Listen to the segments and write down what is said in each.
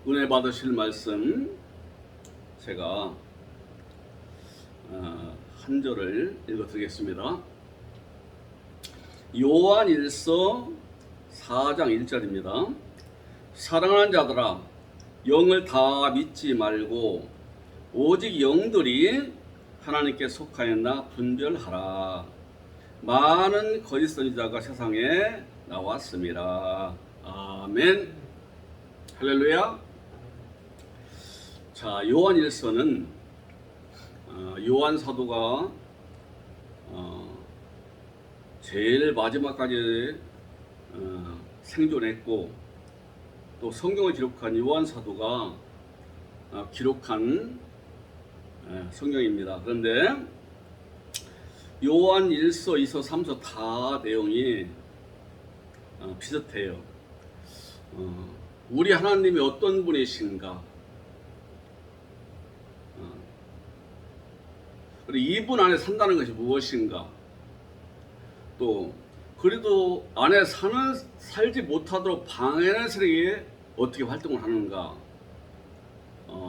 은혜 받으실 말씀 제가 한 절을 읽어드리겠습니다. 요한일서 4장 1절입니다. 사랑하는 자들아, 영을 다 믿지 말고 오직 영들이 하나님께 속하였나 분별하라. 많은 거짓 선지자가 세상에 나왔습니다. 아멘. 할렐루야. 자, 요한일서는 요한 사도가 제일 마지막까지 생존했고, 또 성경을 기록한 요한 사도가 기록한 성경입니다. 그런데 요한 1서, 2서, 3서 다 내용이 비슷해요. 우리 하나님이 어떤 분이신가, 그리고 이분 안에 산다는 것이 무엇인가, 또 그래도 안에 살지 못하도록 방해하는 세력이 어떻게 활동을 하는가,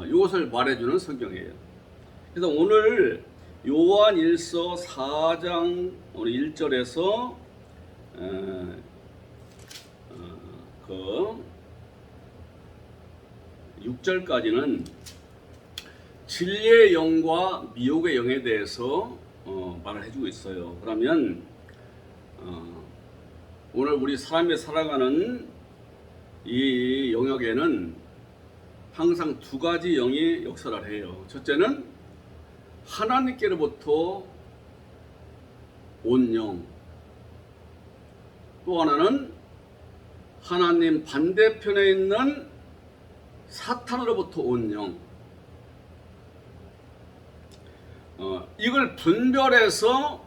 이것을 말해주는 성경이에요. 그래서 오늘 요한 1서 4장 1절에서 그 6절까지는 진리의 영과 미혹의 영에 대해서 말을 해주고 있어요. 그러면 오늘 우리 사람이 살아가는 이 영역에는 항상 두 가지 영이 역사를 해요. 첫째는 하나님께로부터 온 영, 또 하나는 하나님 반대편에 있는 사탄으로부터 온 영. 이걸 분별해서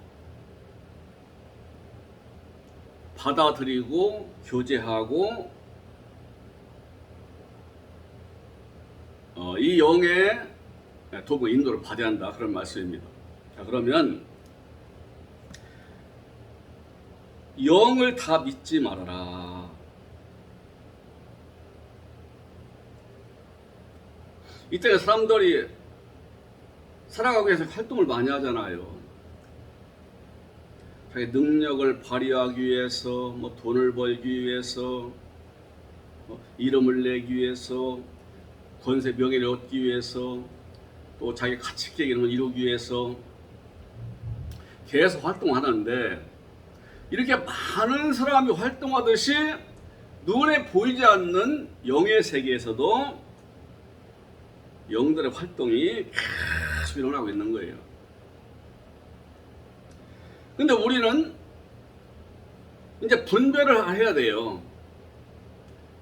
받아들이고 교제하고 이 영의 도구 인도를 받아야 한다, 그런 말씀입니다. 자, 그러면 영을 다 믿지 말아라. 이때 사람들이 살아가기 위해서 활동을 많이 하잖아요. 자기 능력을 발휘하기 위해서, 돈을 벌기 위해서, 이름을 내기 위해서, 권세 명예를 얻기 위해서, 또 자기 가치계 이런 걸 이루기 위해서 계속 활동하는데, 이렇게 많은 사람이 활동하듯이 눈에 보이지 않는 영의 세계에서도 영들의 활동이 계속 일어나고 있는 거예요. 근데 우리는 이제 분별을 해야 돼요.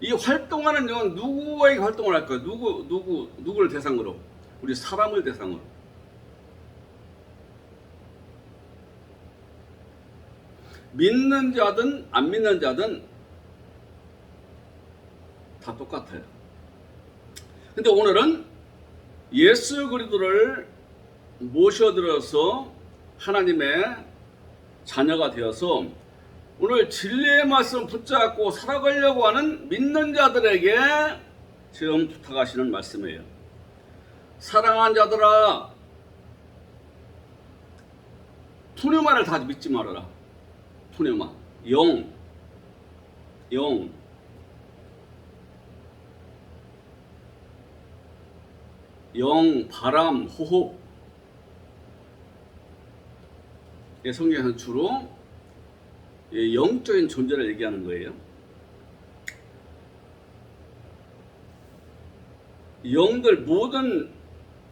이 활동하는 영은 누구에게 활동을 할까요? 누구를 대상으로? 우리 사람을 대상으로. 믿는 자든 안 믿는 자든 다 똑같아요. 근데 오늘은 예수 그리스도를 모셔들어서 하나님의 자녀가 되어서 오늘 진리의 말씀 붙잡고 살아가려고 하는 믿는 자들에게 지금 부탁하시는 말씀이에요. 사랑하는 자들아, 푸뉴마를 다 믿지 말아라. 푸뉴마, 영, 바람, 호흡. 성경에서는 주로 영적인 존재를 얘기하는 거예요. 영들, 모든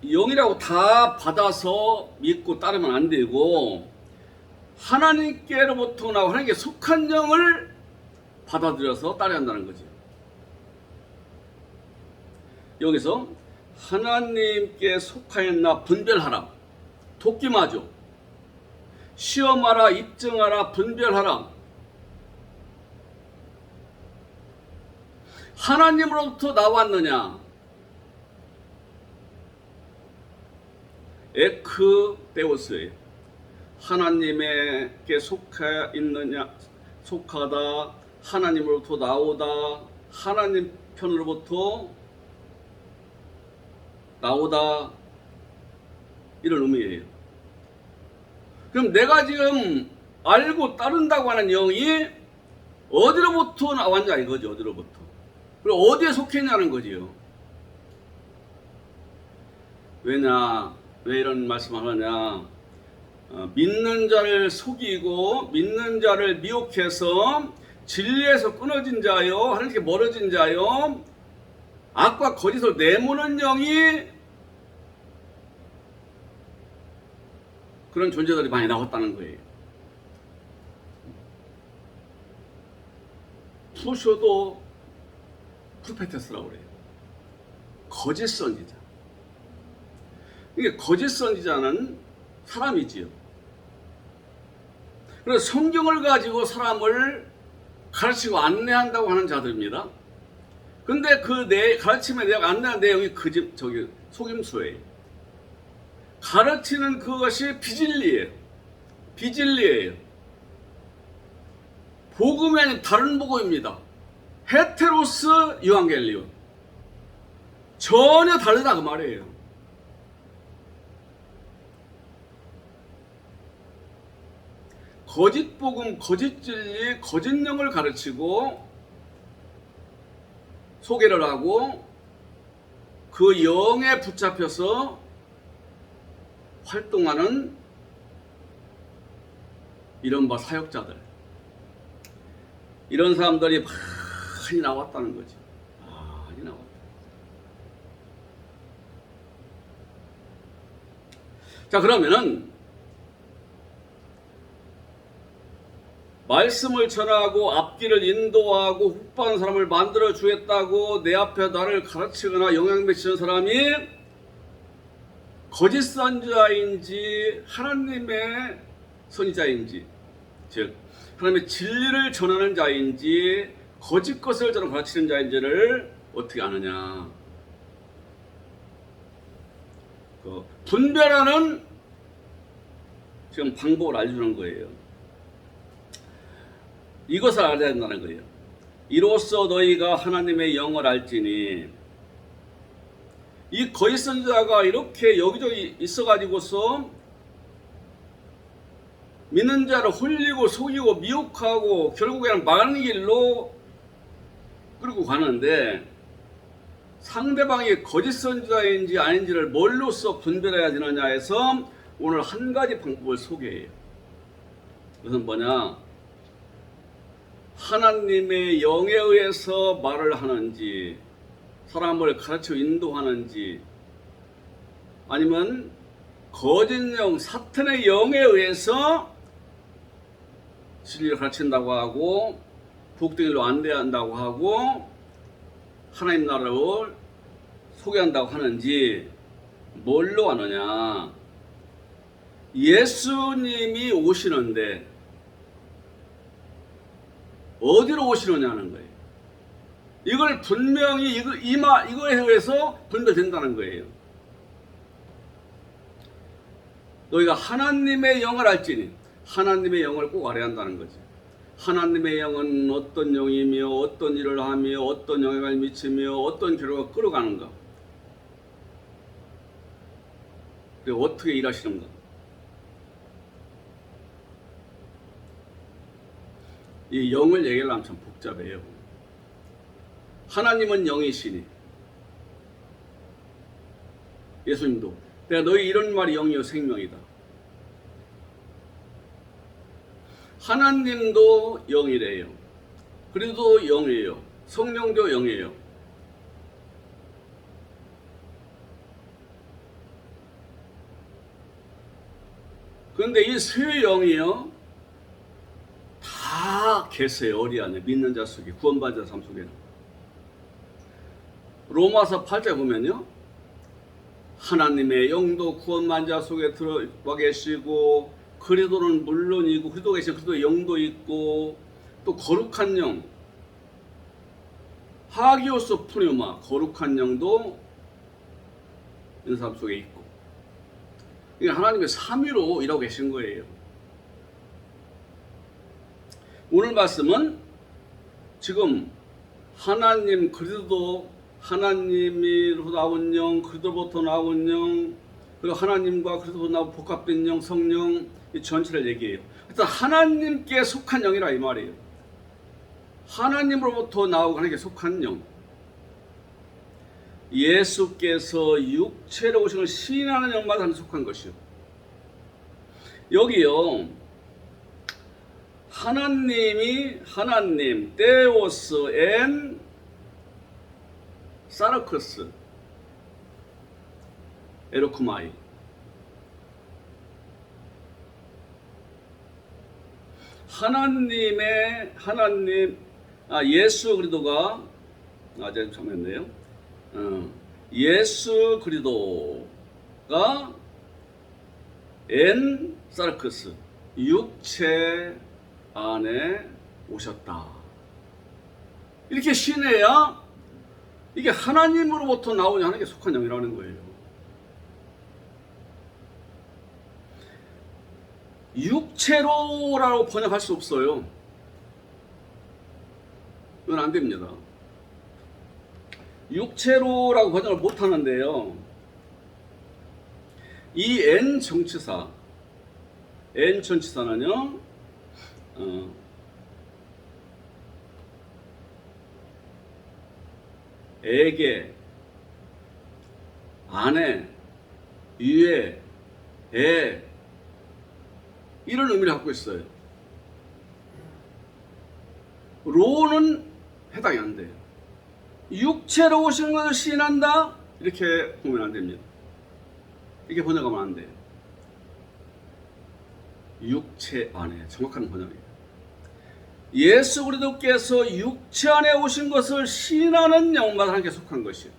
영이라고 다 받아서 믿고 따르면 안 되고, 하나님께로부터 나오고 하나님께 속한 영을 받아들여서 따라야 한다는 거죠. 여기서 하나님께 속하였나 분별하라. 도끼마죠. 시험하라, 입증하라, 분별하라. 하나님으로부터 나왔느냐? 에크데오스예요. 하나님에게 속하다, 하나님으로부터 나오다, 하나님 편으로부터 나오다, 이런 의미예요. 그럼 내가 지금 알고 따른다고 하는 영이 어디로부터 나왔냐 이거죠. 어디로부터. 그리고 어디에 속해 있냐는 거지요. 왜냐, 왜 이런 말씀을 하느냐. 믿는 자를 속이고 믿는 자를 미혹해서 진리에서 끊어진 자요, 하나님께 멀어진 자요, 악과 거짓을 내모는 영이, 그런 존재들이 많이 나왔다는 거예요. 푸쇼도 프로페테스라고 그래요. 거짓 선지자. 이게 거짓 선지자는 사람이지요. 그래서 성경을 가지고 사람을 가르치고 안내한다고 하는 자들입니다. 근데 그 가르침에 대한 안내한 내용이 속임수예요. 가르치는 그것이 비진리예요. 비진리예요. 복음이 아닌 다른 복음입니다. 헤테로스 유앙겔리온. 전혀 다르다 그 말이에요. 거짓 복음, 거짓 진리, 거짓 영을 가르치고 소개를 하고 그 영에 붙잡혀서 활동하는 이른바 사역자들, 이런 사람들이 많이 나왔다는 거지. 많이 나왔다. 자, 그러면은 말씀을 전하고 앞길을 인도하고 훅바는 사람을 만들어 주겠다고 내 앞에 나를 가르치거나 영향 미치는 사람이 거짓 선지자인지 하나님의 선지자인지, 즉 하나님의 진리를 전하는 자인지 거짓 것을 저는 가르치는 자인지를 어떻게 아느냐. 그 분별하는 지금 방법을 알려주는 거예요. 이것을 알아야 된다는 거예요. 이로써 너희가 하나님의 영을 알지니. 이 거짓 선지자가 이렇게 여기저기 있어가지고서 믿는 자를 홀리고 속이고 미혹하고 결국에는 망하는 길로 끌고 가는데, 상대방이 거짓 선지자인지 아닌지를 뭘로써 분별해야 되느냐 해서 오늘 한 가지 방법을 소개해요. 그것은 뭐냐? 하나님의 영에 의해서 말을 하는지, 사람을 가르쳐 인도하는지, 아니면 거짓 영, 사탄의 영에 의해서 진리를 가르친다고 하고 복되길로 안내한다고 하고 하나님 나라를 소개한다고 하는지 뭘로 하느냐. 예수님이 오시는데 어디로 오시느냐는 거예요. 이걸 분명히 이거에 의해서 분별된다는 거예요. 너희가 하나님의 영을 알지니, 하나님의 영을 꼭 알아야 한다는 거지. 하나님의 영은 어떤 영이며 어떤 일을 하며 어떤 영향을 미치며 어떤 결과가 끌어가는가, 그리고 어떻게 일하시는가. 이 영을 얘기하려면 참 복잡해요. 하나님은 영이시니, 예수님도 내가 너희 이런 말이 영이요 생명이다. 하나님도 영이래요. 그리도 영이에요. 성령도 영이에요. 그런데 이 세 영이요 다 계세요. 어디 안에? 믿는 자 속에, 구원받은 자 삶 속에는. 로마서 8장 보면요, 하나님의 영도 구원받은 자 속에 들어와 계시고, 그리도는 물론이고, 그리도 계신 그리도의 영도 있고, 또 거룩한 영, 하기오스 푸뉴마, 거룩한 영도 있는 사람 속에 있고, 이게 하나님의 삼위로 일하고 계신 거예요. 오늘 말씀은 지금 하나님, 그리스도, 하나님으로부터 나온 영, 그리스도로부터 나온 영, 그리고 하나님과 그리스도로부터 나온 복합된 영, 성령, 이 전체를 얘기해요. 일단 하나님께 속한 영이라 이 말이에요. 하나님으로부터 나오고 하나님께 속한 영. 예수께서 육체로 오신 걸 시인하는 영마다 하나님께 속한 것이요. 여기요, 하나님, 데오스 앤 사르크스, 에로쿠마이. 예수 그리스도가 제가 잘못했네요. 예수 그리스도가 엔 사르크스, 육체 안에 오셨다. 이렇게 시인해야 이게 하나님으로부터 나오는 하나님께 속한 영이라는 거예요. 육체로라고 번역할 수 없어요. 이건 안 됩니다. 육체로라고 번역을 못 하는데요. 이 N 전치사는요, 에게, 안에, 위에, 에, 이런 의미를 갖고 있어요. 로는 해당이 안 돼요. 육체로 오신 것을 시인한다? 이렇게 보면 안 됩니다. 이렇게 번역하면 안 돼요. 육체 안에, 정확한 번역이에요. 예수 그리스도께서 육체 안에 오신 것을 시인하는 영마다 함께 속한 것이에요.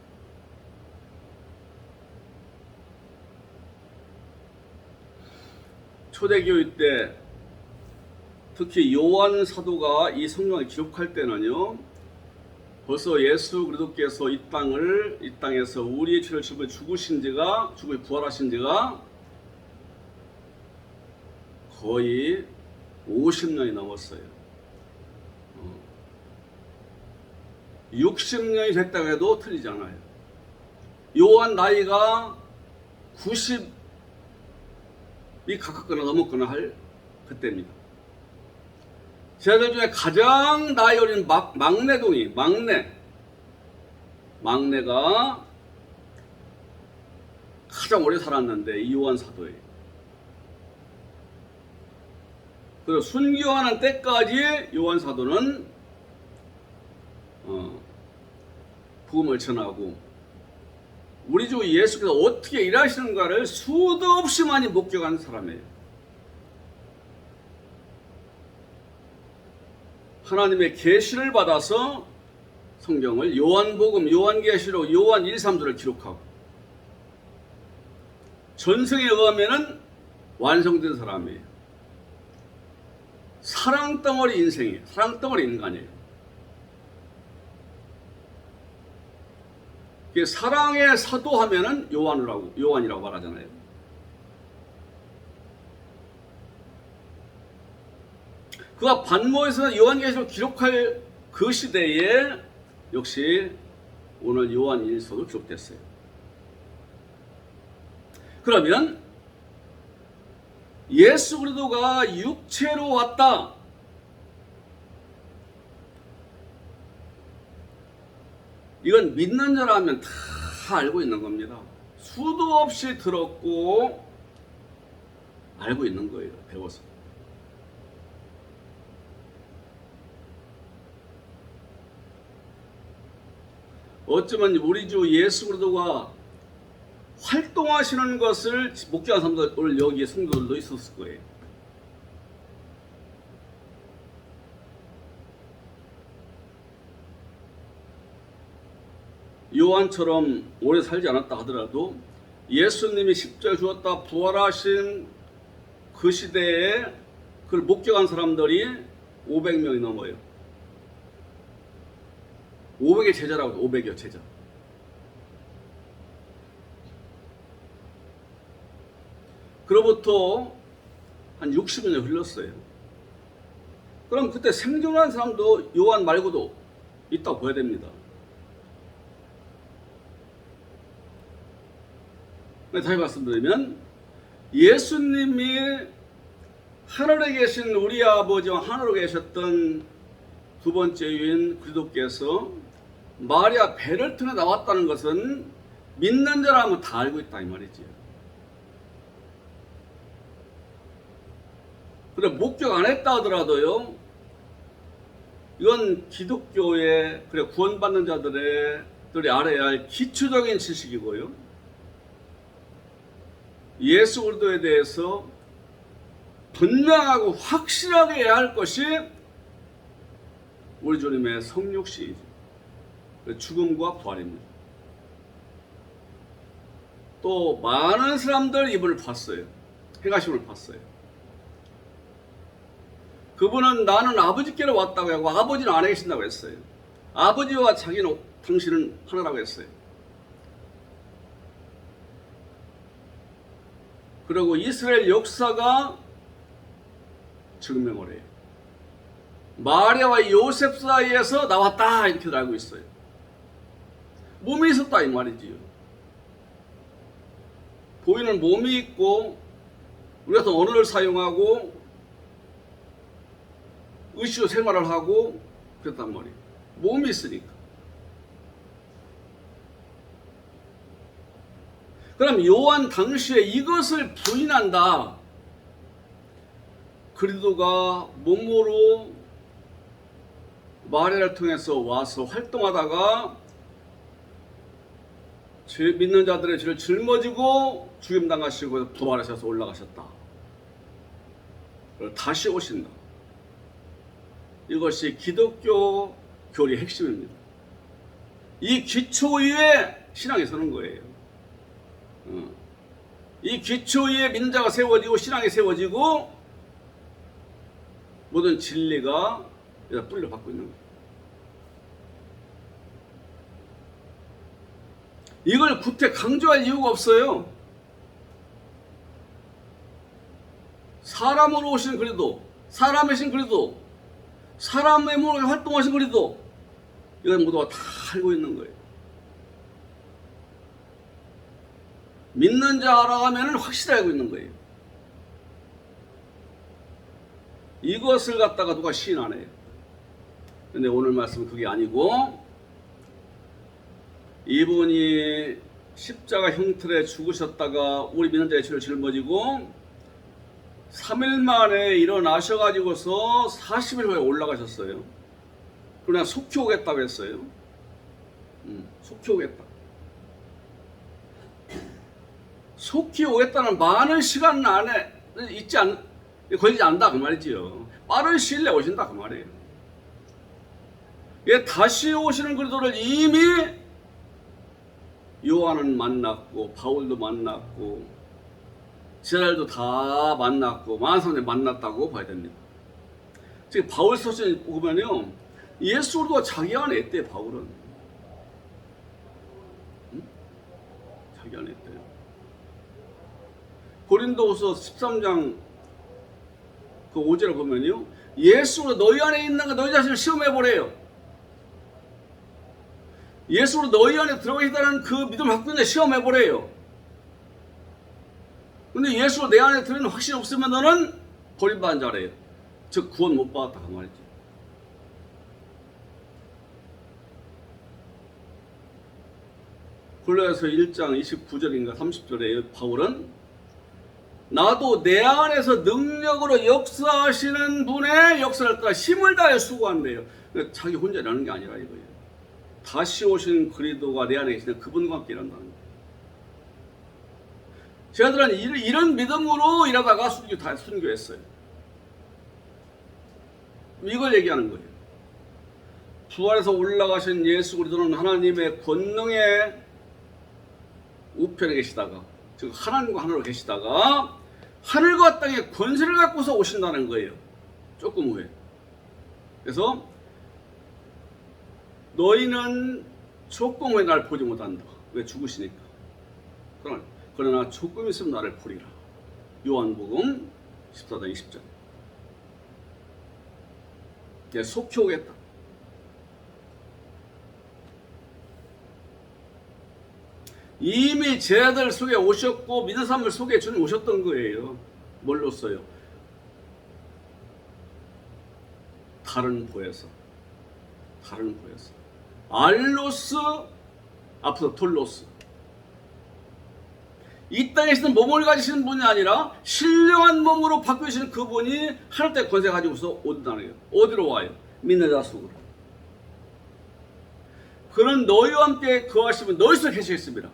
초대교회 때 특히 요한 사도가 이 성경을 기록할 때는요, 벌써 예수 그리스도께서 이 땅에서 우리의 죄를 지고 죽고 부활하신 지가 거의 50년이 넘었어요. 60년이 됐다고 해도 틀리지 않아요. 요한 나이가 90이 가깝거나 넘었거나 할 그때입니다. 제자들 중에 가장 나이 어린 막내가 가장 오래 살았는데 이 요한 사도예요. 그리고 순교하는 때까지 요한 사도는 복음을 전하고 우리 주 예수께서 어떻게 일하시는가를 수도 없이 많이 목격한 사람이에요. 하나님의 계시를 받아서 성경을 요한복음, 요한계시록, 요한 1, 3도를 기록하고 전승에 의하면 완성된 사람이에요. 사랑덩어리 인생이에요. 사랑덩어리 인간이에요. 사랑의 사도 하면은 요한이라고 말하잖아요. 그가 반모에서 요한계시록을 기록할 그 시대에 역시 오늘 요한 1서도 기록됐어요. 그러면 예수 그리스도가 육체로 왔다. 이건 믿는 자라면 다 알고 있는 겁니다. 수도 없이 들었고 알고 있는 거예요. 배워서. 어쩌면 우리 주 예수 그리스도가 활동하시는 것을 목격한 사람들, 오늘 여기에 성도들도 있었을 거예요. 요한처럼 오래 살지 않았다 하더라도 예수님이 십자가에 죽었다 부활하신 그 시대에 그걸 목격한 사람들이 500명이 넘어요. 500의 제자라고, 500여 제자. 그로부터 한 60년이 흘렀어요. 그럼 그때 생존한 사람도 요한 말고도 있다고 봐야 됩니다. 다시 말씀드리면 예수님이 하늘에 계신 우리 아버지와 하늘에 계셨던 두 번째 유인 그리스도께서 마리아 배를 통해 나왔다는 것은 믿는 자라면 다 알고 있다 이 말이지요. 그래 목격 안 했다 하더라도요, 이건 기독교의 그래 구원받는 자들이 알아야 할 기초적인 지식이고요. 예수 그리스도에 대해서 분명하고 확실하게 해야 할 것이 우리 주님의 성육신이죠. 죽음과 부활입니다. 또 많은 사람들 이분을 봤어요. 행하심을 봤어요. 그분은 나는 아버지께로 왔다고 하고 아버지는 안에 계신다고 했어요. 아버지와 당신은 하나라고 했어요. 그리고 이스라엘 역사가 증명을 해요. 마리아와 요셉 사이에서 나왔다 이렇게 알고 있어요. 몸이 있었다 이 말이지요. 보이는 몸이 있고 우리 같은 언어를 사용하고 의식로 생활을 하고 그랬단 말이에요. 몸이 있으니까. 그럼 요한 당시에 이것을 부인한다. 그리스도가 몸으로 마리아를 통해서 와서 활동하다가 믿는 자들의 죄를 짊어지고 죽임당하시고 부활하셔서 올라가셨다. 그리고 다시 오신다. 이것이 기독교 교리의 핵심입니다. 이 기초 위에 신앙이 서는 거예요. 이 기초 위에 믿는 자가 세워지고 신앙이 세워지고 모든 진리가 뿌리를 받고 있는 거예요. 이걸 구태 강조할 이유가 없어요. 사람으로 오신 그리스도, 사람이신 그리스도, 사람의 몸으로 활동하신 그리스도, 이건 모두가 다 알고 있는 거예요. 믿는 자라고 하면 확실히 알고 있는 거예요. 이것을 갖다가 누가 시인 안 해요. 근데 오늘 말씀은 그게 아니고, 이분이 십자가 형틀에 죽으셨다가 우리 믿는 자의 죄를 짊어지고 3일 만에 일어나셔가지고서 40일 후에 올라가셨어요. 그러나 속히 오겠다고 했어요. 속히 오겠다. 속히 오겠다는 많은 시간 안에 걸리지 않는다 그 말이지요. 빠른 시일 내에 오신다 그 말이에요. 다시 오시는 그리스도를 이미 요한은 만났고 바울도 만났고 제자들도 다 만났고 많은 사람들이 만났다고 봐야 됩니다. 지금 바울 서신 보면요, 예수 그리스도가 자기 안에 있대요. 바울은 자기 안에 있대요. 고린도후서 13장 그 5절을 보면요, 예수로 너희 안에 있는 거 너희 자신을 시험해 보래요. 예수로 너희 안에 들어가 있다는 그 믿음을 갖고 있는데 시험해 보래요. 근데 예수로 내 안에 들어있는 확신이 없으면 너는 버림받은 자래요. 즉 구원 못 받았다 그 말이죠. 골로새서 1장 29절인가 30절에 바울은 나도 내 안에서 능력으로 역사하시는 분의 역사를 따라 힘을 다해 수고한대요. 자기 혼자 일하는 게 아니라 이거예요. 다시 오신 그리스도가 내 안에 계시는 그분과 함께 일한다는 거예요. 제자들은 이런 믿음으로 일하다가 순교했어요. 이걸 얘기하는 거예요. 부활해서 올라가신 예수 그리스도는 하나님의 권능의 우편에 계시다가, 즉 하나님과 하늘로 계시다가 하늘과 땅의 권세를 갖고서 오신다는 거예요. 조금 후에. 그래서 너희는 조금 후에 날 보지 못한다. 왜? 죽으시니까. 그러나 조금 있으면 나를 보리라. 요한복음 14장 20절. 속히 오겠다. 이미 제자들 속에 오셨고 믿는 사람들 속에 주님 오셨던 거예요. 뭘로써요? 다른 보혜사. 알로스, 앞서 톨로스. 이 땅에 있는 몸을 가지시는 분이 아니라 신령한 몸으로 바뀌시는 그분이 하늘의 권세 가지고서 온다는 거예요. 어디로 와요? 믿는 자 속으로. 그는 너희와 함께 거하시면 너희 속에 계시겠습니다.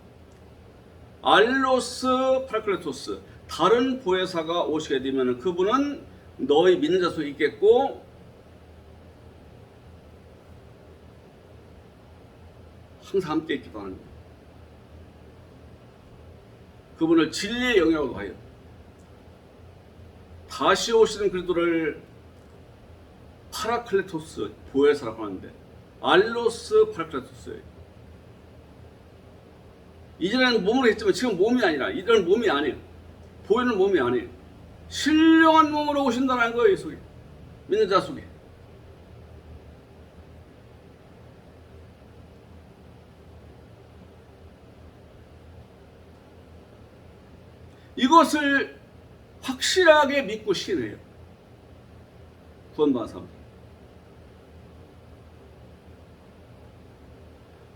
알로스 파라클레토스, 다른 보혜사가 오시게 되면 그분은 너희 믿는 자 속에 있겠고 항상 함께 있기도 하는 거예요. 그분을 진리의 영이라고 하여 다시 오시는 그리스도를 파라클레토스, 보혜사라고 하는데 알로스 파라클레토스예요. 이전에는 몸으로 했지만 지금 몸이 아니라, 이전은 몸이 아니에요. 보이는 몸이 아니에요. 신령한 몸으로 오신다는 거예요. 이 속에, 믿는 자 속에. 이것을 확실하게 믿고 신해요. 구원받은 사람들.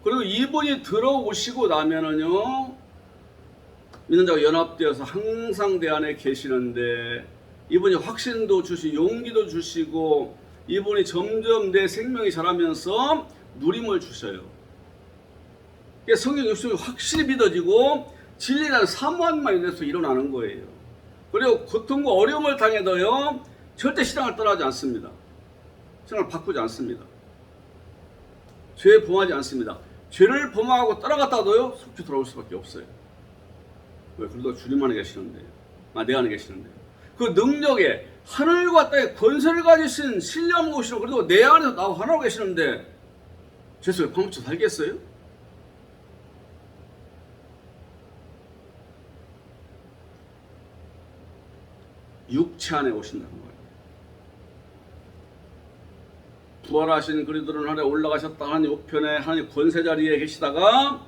그리고 이분이 들어오시고 나면은요, 믿는 자가 연합되어서 항상 내 안에 계시는데, 이분이 확신도 주시고 용기도 주시고, 이분이 점점 내 생명이 자라면서 누림을 주셔요. 성경 역시 확실히 믿어지고 진리라는 사모한 말이 돼서 일어나는 거예요. 그리고 고통과 어려움을 당해도요, 절대 신앙을 떠나지 않습니다. 신앙을 바꾸지 않습니다. 죄에 범하지 않습니다. 죄를 범하고 떠나갔다도요, 속히 돌아올 수밖에 없어요. 왜? 그래도 주님 안에 계시는데, 내 안에 계시는데, 그 능력에 하늘과 땅에 권세를 가지신 신령 모시로, 그래도 내 안에서 나와 하나로 계시는데 죄 속에 파묻혀 살겠어요? 육체 안에 오신다는 거예요. 부활하신 그리스도는 하늘에 올라가셨다. 하나님 우편에 하나님 권세 자리에 계시다가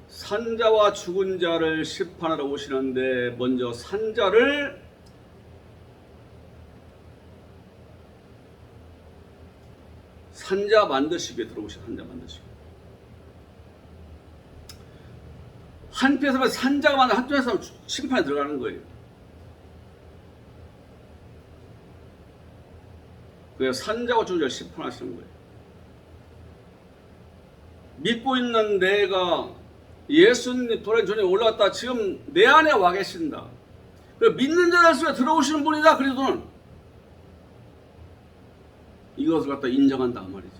산자와 죽은 자를 심판하러 오시는데, 먼저 산자를 산자 만드시기에 들어오신, 산자 만드시기. 한편에서 산자가 만든, 한편에서 심판에 들어가는 거예요. 그래서 산자와 죽은 자를 심판하시는 거예요. 믿고 있는 내가 예수님 돌아오기 전에 올라왔다 지금 내 안에 와 계신다. 믿는 자들 속에 들어오시는 분이다. 그리스도는 이것을 갖다 인정한다 말이죠.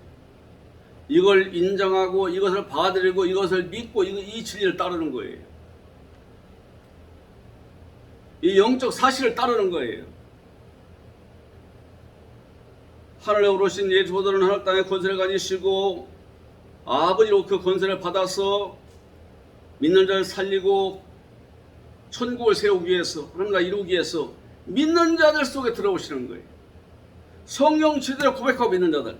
이걸 인정하고 이것을 받아들이고 이것을 믿고 이 진리를 따르는 거예요. 이 영적 사실을 따르는 거예요. 하늘에 오르신 예수보다는 하늘 땅에 권세를 가지시고 아버지로 그 권세를 받아서 믿는 자를 살리고 천국을 세우기 위해서, 하나님과 이루기 위해서 믿는 자들 속에 들어오시는 거예요. 성령 제대로 고백하고 믿는 자들.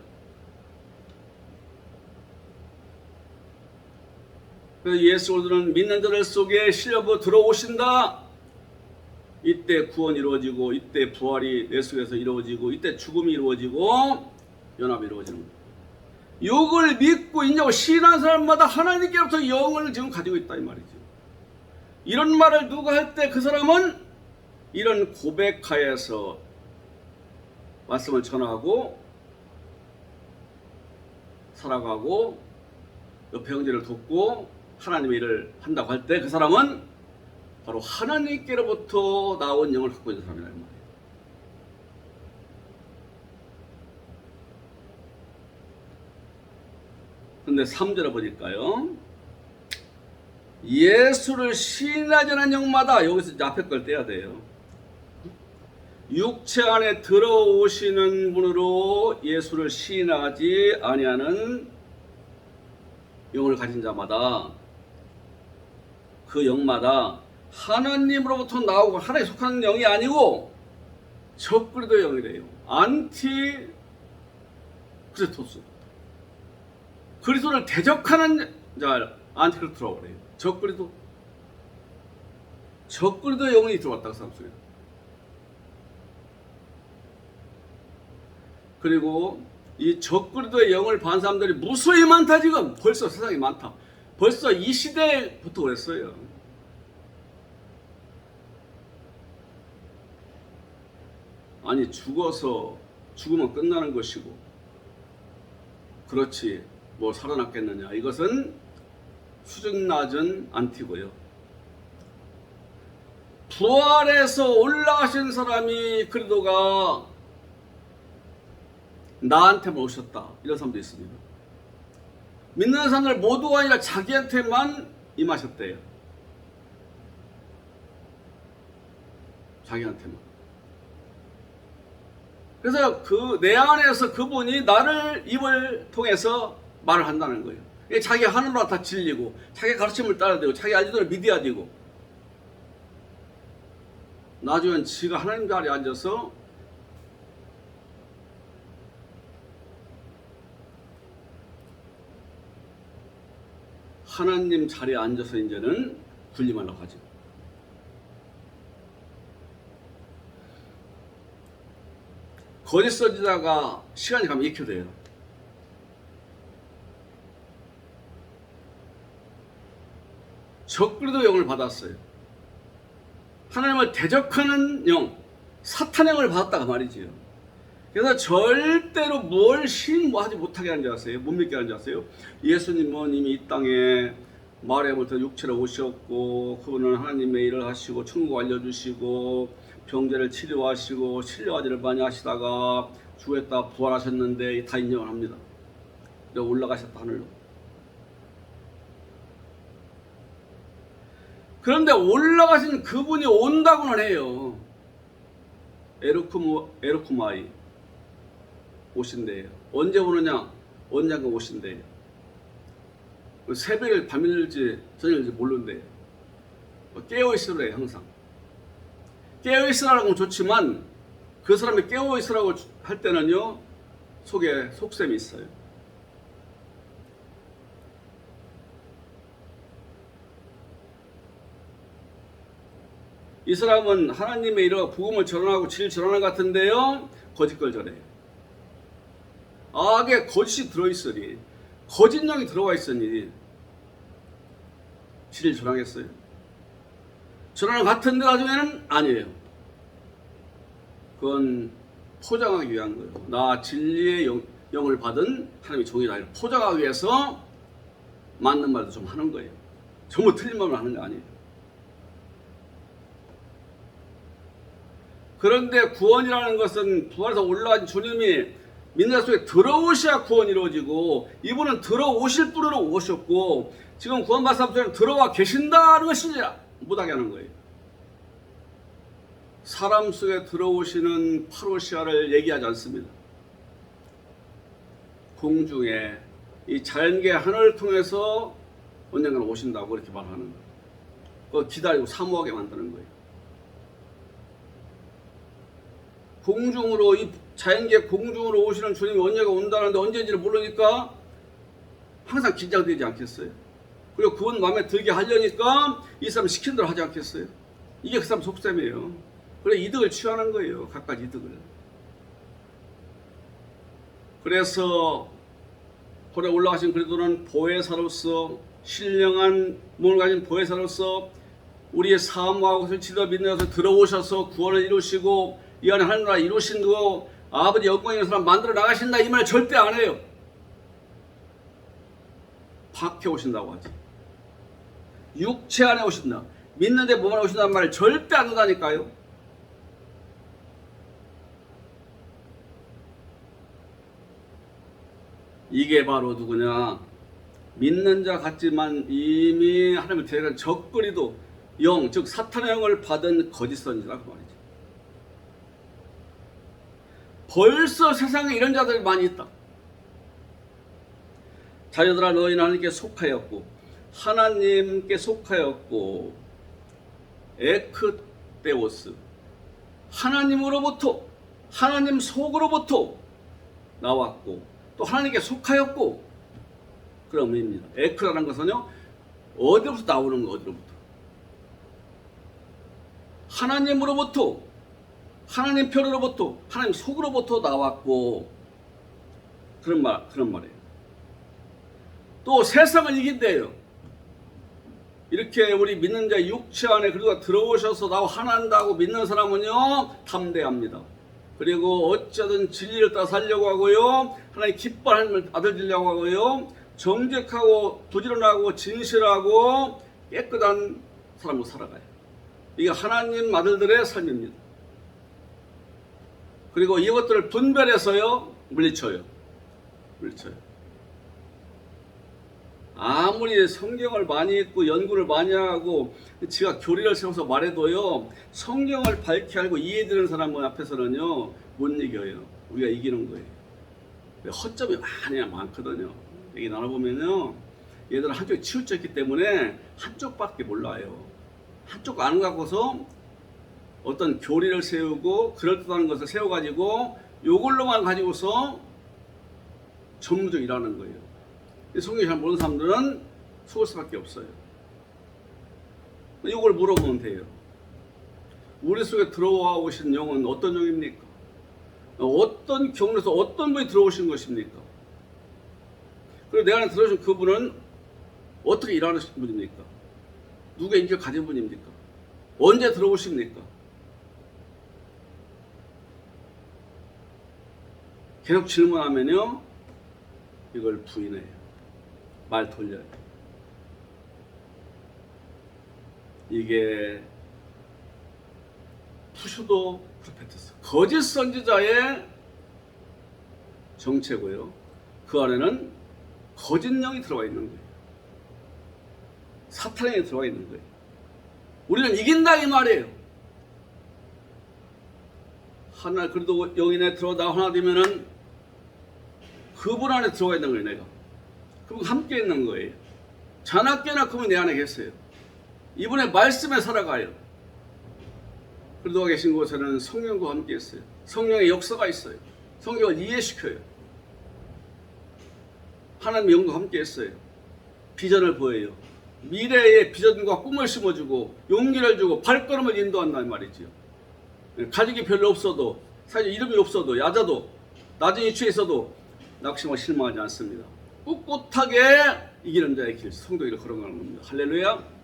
그래서 예수 그리스도는 믿는 자들 속에 실려고 들어오신다. 이때 구원이 이루어지고, 이때 부활이 내 속에서 이루어지고, 이때 죽음이 이루어지고 연합이 이루어지는 거예요. 이걸 믿고 인정하고 신한 사람마다 하나님께로부터 영을 지금 가지고 있다 이 말이죠. 이런 말을 누가 할 때 그 사람은 이런 고백하에서 말씀을 전하고 살아가고 옆에 형제를 돕고 하나님의 일을 한다고 할 때 그 사람은 바로 하나님께로부터 나온 영을 갖고 있는 사람이란 말이에요. 그런데 3절에 보니까요, 예수를 시인하지 않은 영마다, 여기서 이제 앞에 걸 떼야 돼요. 육체 안에 들어오시는 분으로 예수를 시인하지 아니하는 영을 가진 자마다, 그 영마다 하나님으로부터 나오고 하나님에 속하는 영이 아니고 적그리스도의 영이래요. 안티 크리스토스, 그리스도를 대적하는 자, 안티크리스토라고 그래요. 적그리도 영혼이 들어왔다 그 사람 속에. 그리고 이 적그리도의 영을 받은 사람들이 무수히 많다. 지금 벌써 세상에 많다. 벌써 이 시대부터 그랬어요. 아니 죽으면 끝나는 것이고 그렇지 뭐 살아났겠느냐. 이것은 수준 낮은 안티고요. 부활해서 올라가신 사람이 그리도가 나한테만 오셨다. 이런 사람도 있습니다. 믿는 사람들 모두가 아니라 자기한테만 임하셨대요. 자기한테만. 그래서 내 안에서 그분이 나를 입을 통해서 말을 한다는 거예요. 자기 하는 말 다 진리고 자기 가르침을 따라야 되고 자기 알지도를 믿어야 되고 나중엔 지가 하나님 자리에 앉아서 하나님 자리에 앉아서 이제는 군림하려고 하죠. 거짓 선지자가 시간이 가면 익혀 돼요. 적그리도 영을 받았어요. 하나님을 대적하는 영, 사탄의 영을 받았다가 말이지요. 그래서 절대로 뭘 하지 못하게 하는 줄 아세요? 못 믿게 하는 줄 아세요? 예수님은 이미 이 땅에 마리아부터 육체로 오셨고 그분은 하나님의 일을 하시고 천국 알려주시고 병자를 치료하시고 신뢰화제를 많이 하시다가 죽었다 부활하셨는데 다 인정을 합니다. 올라가셨다 하늘로. 그런데 올라가신 그분이 온다고는 해요. 에르쿠마이 오신대요. 언제 오느냐? 언젠가 오신대요. 새벽일 밤일지 저녁일지 모른대요. 깨어있으래요. 항상 깨어있으라는 건 좋지만 그 사람이 깨어있으라고 할 때는요 속에 속셈이 있어요. 이 사람은 하나님의 일을 복음을 전하고 진리를 전하는 것 같은데요 거짓 걸 전해요. 악에 거짓이 들어있으니 거짓 영이 들어와 있으니 진리를 전하겠어요? 전하는 것 같은데 나중에는 아니에요. 그건 포장하기 위한 거예요. 나 진리의 영을 받은 하나님의 종이다. 포장하기 위해서 맞는 말도 좀 하는 거예요. 전부 틀린 말을 하는 거 아니에요. 그런데 구원이라는 것은 부활해서 올라간 주님이 믿는 자 속에 들어오셔야 구원이 이루어지고 이분은 들어오실 분으로 오셨고 지금 구원받은 사람들은 들어와 계신다는 것이 못하게 하는 거예요. 사람 속에 들어오시는 파로시아를 얘기하지 않습니다. 공중에 이 자연계 하늘을 통해서 언젠가는 오신다고 이렇게 말하는 거예요. 그거 기다리고 사모하게 만드는 거예요. 공중으로 이 자연계 공중으로 오시는 주님이 언제가 온다는데 언제인지를 모르니까 항상 긴장되지 않겠어요? 그리고 그분 마음에 들게 하려니까 이 사람 시킨 대로 하지 않겠어요? 이게 그 사람 속셈이에요. 그래 이득을 취하는 거예요. 각각 이득을. 그래서 홀에 올라가신 그리스도는 보혜사로서 신령한 몸을 가진 보혜사로서 우리의 사모하고 설치되어 믿는 것을 들어오셔서 구원을 이루시고 이 안에 하늘 나라 이루신 그 아버지 영광 있는 사람 만들어 나가신다 이 말 절대 안 해요. 밖에 오신다고 하지. 육체 안에 오신다. 믿는데 몸 안에 오신다는 말을 절대 안 한다니까요. 이게 바로 누구냐? 믿는 자 같지만 이미 하나님을 대적한 적그리도 영, 즉 사탄의 영을 받은 거짓 선지자라고 말이죠. 벌써 세상에 이런 자들이 많이 있다. 자녀들아 너희는 하나님께 속하였고 하나님께 속하였고 에크테오스 하나님으로부터 하나님 속으로부터 나왔고 또 하나님께 속하였고 그런 의미입니다. 에크라는 것은요 어디로부터 나오는 거? 어디로부터? 하나님으로부터, 하나님 편으로부터, 하나님 속으로부터 나왔고, 그런 말이에요. 또 세상을 이긴대요. 이렇게 우리 믿는 자 육체 안에 그리고 들어오셔서 나 하나님다고 믿는 사람은요 담대합니다. 그리고 어쩌든 진리를 따라 살려고 하고요, 하나님 기뻐하는 아들 되려고 하고요, 정직하고 부지런하고 진실하고 깨끗한 사람으로 살아가요. 이게 하나님 아들들의 삶입니다. 그리고 이것들을 분별해서요 물리쳐요. 아무리 성경을 많이 읽고 연구를 많이 하고 지가 교리를 세워서 말해도요, 성경을 밝게 알고 이해되는 사람 앞에서는요 못 이겨요. 우리가 이기는 거예요. 허점이 많거든요. 얘기 나눠보면요, 얘들은 한쪽에 치우쳐 있기 때문에 한쪽밖에 몰라요. 한쪽 아는 거 갖고서 어떤 교리를 세우고 그럴듯한 것을 세워가지고 요걸로만 가지고서 전무적으로 일하는 거예요. 성경을 잘 모르는 사람들은 속을 수밖에 없어요. 이걸 물어보면 돼요. 우리 속에 들어와 오신 영은 어떤 영입니까? 어떤 경로에서 어떤 분이 들어오신 것입니까? 그리고 내 안에 들어오신 그분은 어떻게 일하는 분입니까? 누구의 인격을 가진 분입니까? 언제 들어오십니까? 계속 질문하면요 이걸 부인해요. 말 돌려요. 이게 푸슈도 프로페트스, 거짓 선지자의 정체고요. 그 안에는 거짓 영이 들어가 있는 거예요. 사탄이 들어가 있는 거예요. 우리는 이긴다 이 말이에요. 하나 그래도 영인에 들어다 하나 되면은 그분 안에 들어가 있는 거예요. 내가 그분 함께 있는 거예요. 자나깨나 그분 내 안에 계세요. 이분의 말씀에 살아가요. 그리고 계신 곳에는 성령과 함께 있어요. 성령의 역사가 있어요. 성령을 이해시켜요. 하나님의 영과 함께 있어요. 비전을 보여요. 미래의 비전과 꿈을 심어주고 용기를 주고 발걸음을 인도한다는 말이지요. 가족이 별로 없어도, 사실 이름이 없어도, 야자도, 낮은 위치에 있어도 낙심하고 실망하지 않습니다. 꿋꿋하게 이기는 자의 길, 성도기를 걸어가는 겁니다. 할렐루야.